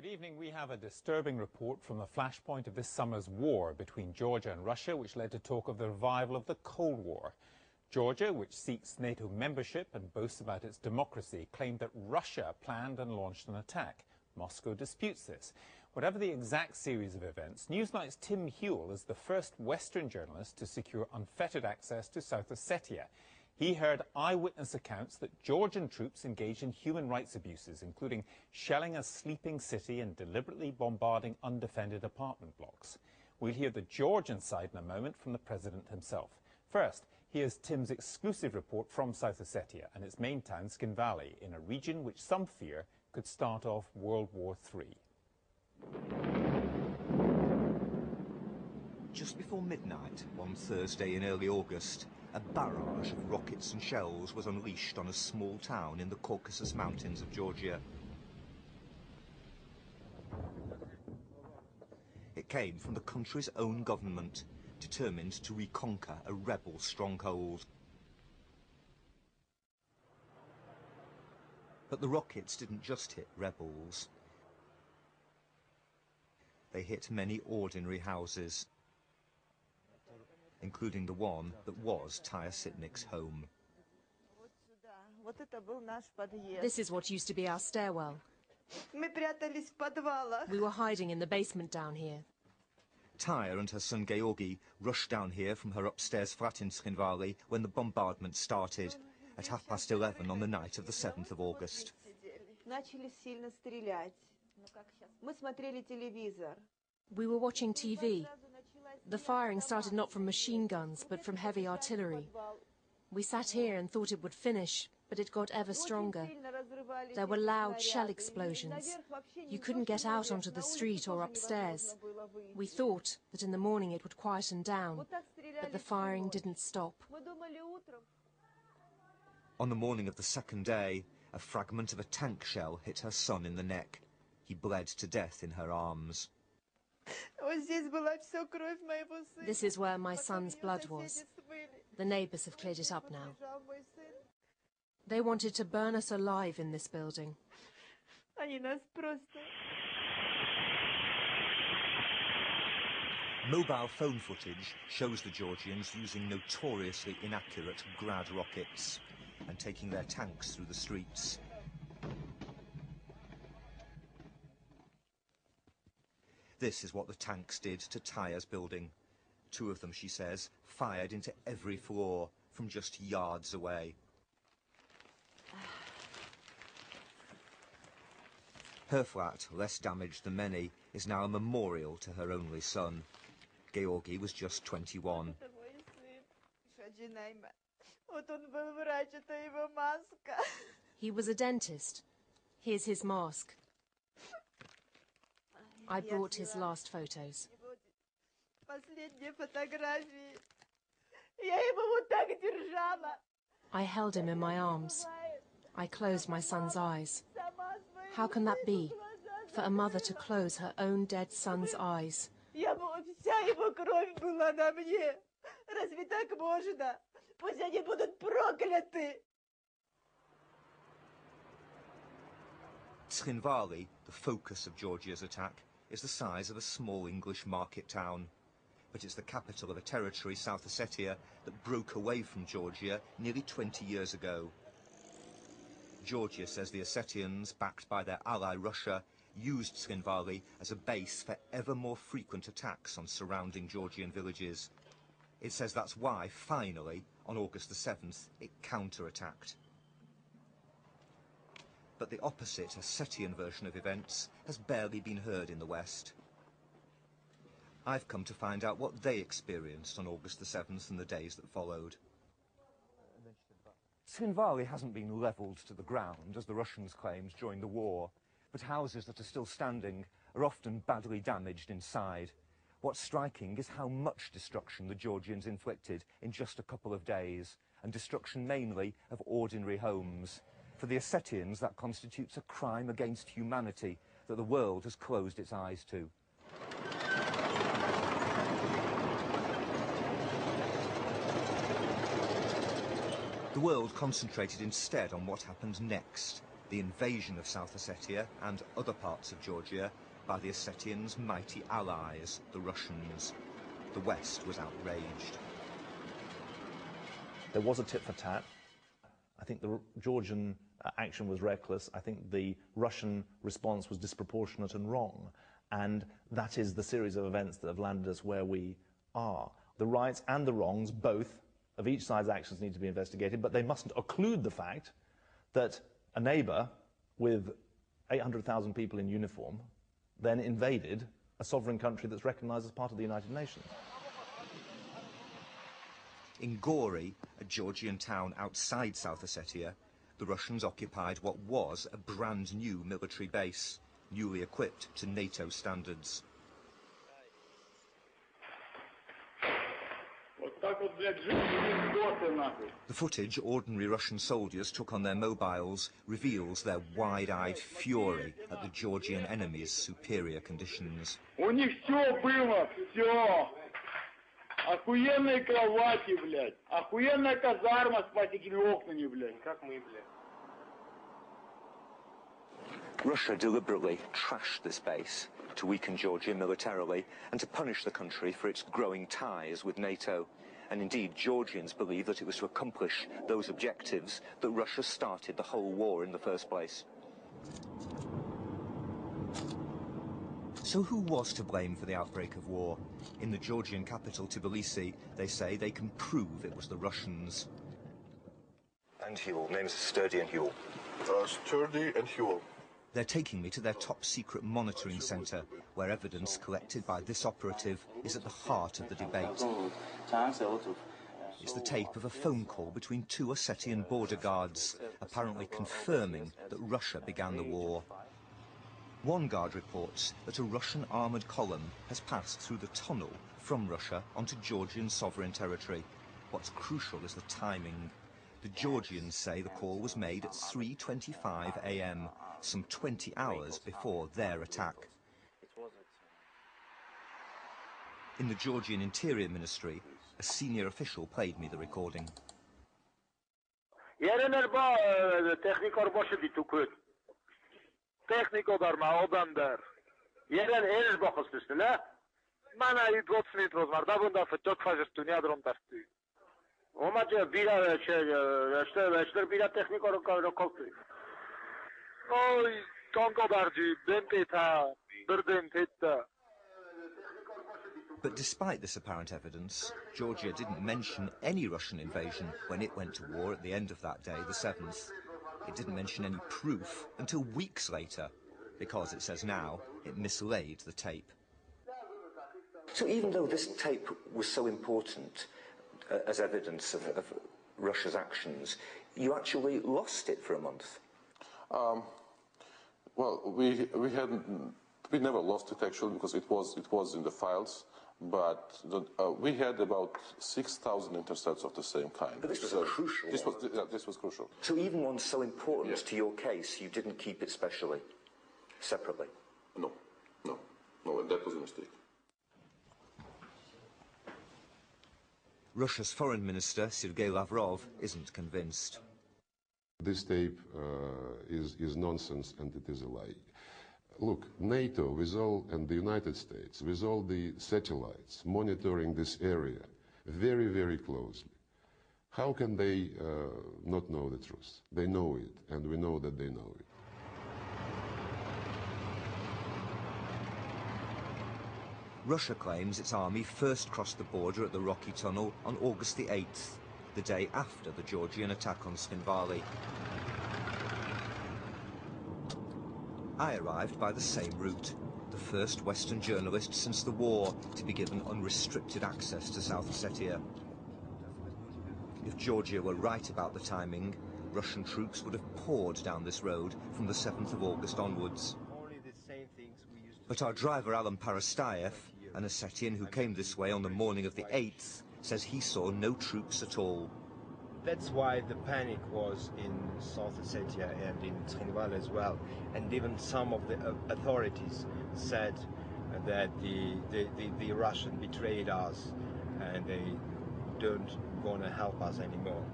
Good evening. We have a disturbing report from the flashpoint of this summer's war between Georgia and Russia, which led to talk of the revival of the Cold War. Georgia, which seeks NATO membership and boasts about its democracy, claimed that Russia planned and launched an attack. Moscow disputes this. Whatever the exact series of events, Newsnight's Tim Hewell is the first Western journalist to secure unfettered access to South Ossetia. He heard eyewitness accounts that Georgian troops engaged in human rights abuses, including shelling a sleeping city and deliberately bombarding undefended apartment blocks. We'll hear the Georgian side in a moment from the president himself. First, here's Tim's exclusive report from South Ossetia and its main town, Skinvali, in a region which some fear could start off World War III. Just before midnight, one Thursday in early August, a barrage of rockets and shells was unleashed on a small town in the Caucasus Mountains of Georgia. It came from the country's own government, determined to reconquer a rebel stronghold. But the rockets didn't just hit rebels. They hit many ordinary houses, including the one that was Taya Sitnik's home. This is what used to be our stairwell. We were hiding in the basement down here. Taya and her son Georgi rushed down here from her upstairs flat in Skinvali when the bombardment started at 11:30 on the night of the 7th of August. We were watching TV. The firing started not from machine guns, but from heavy artillery. We sat here and thought it would finish, but it got ever stronger. There were loud shell explosions. You couldn't get out onto the street or upstairs. We thought that in the morning it would quieten down, but the firing didn't stop. On the morning of the second day, a fragment of a tank shell hit her son in the neck. He bled to death in her arms. This is where my son's blood was. The neighbours have cleared it up now. They wanted to burn us alive in this building. Mobile phone footage shows the Georgians using notoriously inaccurate Grad rockets and taking their tanks through the streets. This is what the tanks did to Taya's building. 2 of them, she says, fired into every floor from just yards away. Her flat, less damaged than many, is now a memorial to her only son. Georgi was just 21. He was a dentist. Here's his mask. I brought his last photos. I held him in my arms. I closed my son's eyes. How can that be, for a mother to close her own dead son's eyes? Skinvali, the focus of Georgia's attack, is the size of a small English market town. But it's the capital of a territory, South Ossetia, that broke away from Georgia nearly 20 years ago. Georgia says the Ossetians, backed by their ally Russia, used Skinvali as a base for ever more frequent attacks on surrounding Georgian villages. It says that's why, finally, on August the 7th, it counterattacked. But the opposite Ossetian version of events has barely been heard in the West. I've come to find out what they experienced on August the 7th and the days that followed. Skinvali hasn't been levelled to the ground, as the Russians claimed during the war, but houses that are still standing are often badly damaged inside. What's striking is how much destruction the Georgians inflicted in just a couple of days, and destruction mainly of ordinary homes. For the Ossetians, that constitutes a crime against humanity that the world has closed its eyes to. The world concentrated instead on what happened next, the invasion of South Ossetia and other parts of Georgia by the Ossetians' mighty allies, the Russians. The West was outraged. There was a tit for tat. I think the Georgian action was reckless. I think the Russian response was disproportionate and wrong. And that is the series of events that have landed us where we are. The rights and the wrongs, both, of each side's actions need to be investigated, but they mustn't occlude the fact that a neighbour with 800,000 people in uniform then invaded a sovereign country that's recognised as part of the United Nations. In Gori, a Georgian town outside South Ossetia, the Russians occupied what was a brand new military base, newly equipped to NATO standards. The footage ordinary Russian soldiers took on their mobiles reveals their wide-eyed fury at the Georgian enemy's superior conditions. Охуенные кровати, блядь. Охуенная казарма с потекими окнами, блядь. Как мы, блядь. Russia deliberately trashed this base to weaken Georgia militarily and to punish the country for its growing ties with NATO. And indeed, Georgians believe that it was to accomplish those objectives that Russia started the whole war in the first place. So who was to blame for the outbreak of war? In the Georgian capital, Tbilisi, they say they can prove it was the Russians. And Huel, names Sturdy and Huel. Sturdy and Huel. They're taking me to their top-secret monitoring centre, where evidence collected by this operative is at the heart of the debate. It's the tape of a phone call between two Ossetian border guards, apparently confirming that Russia began the war. One guard reports that a Russian armoured column has passed through the tunnel from Russia onto Georgian sovereign territory. What's crucial is the timing. The Georgians say the call was made at 3:25 a.m., some 20 hours before their attack. In the Georgian Interior Ministry, a senior official played me the recording. Технико дарма одандар. Ерен эрж бахыстысына. Мана и 20 минут возмарда бунда фток фажстуни адром тасти. Омаҷа бира эштер бира технико ро колти. Ой, тонко барди бентета, бердентета. But despite this apparent evidence, Georgia didn't mention any Russian invasion when it went to war at the end of that day, the 7th. It didn't mention any proof until weeks later, because, it says now, it mislaid the tape. So even though this tape was so important as evidence of Russia's actions, you actually lost it for a month? Well, we never lost it actually, because it was in the files. But we had about 6,000 intercepts of the same kind. But this was a crucial one. This was crucial. So even one so important to your case, you didn't keep it specially, separately? No, that was a mistake. Russia's foreign minister, Sergei Lavrov, isn't convinced. This tape is nonsense and it is a lie. Look, NATO and the United States, with all the satellites monitoring this area very, very closely, how can they not know the truth? They know it, and we know that they know it. Russia claims its army first crossed the border at the Rocky Tunnel on August the 8th, the day after the Georgian attack on Tskhinvali. I arrived by the same route, the first Western journalist since the war to be given unrestricted access to South Ossetia. If Georgia were right about the timing, Russian troops would have poured down this road from the 7th of August onwards. But our driver Alan Parastayev, an Ossetian who came this way on the morning of the 8th, says he saw no troops at all. That's why the panic was in South Ossetia and in Tskhinvali as well. And even some of the authorities said that the Russians betrayed us and they don't want to help us anymore.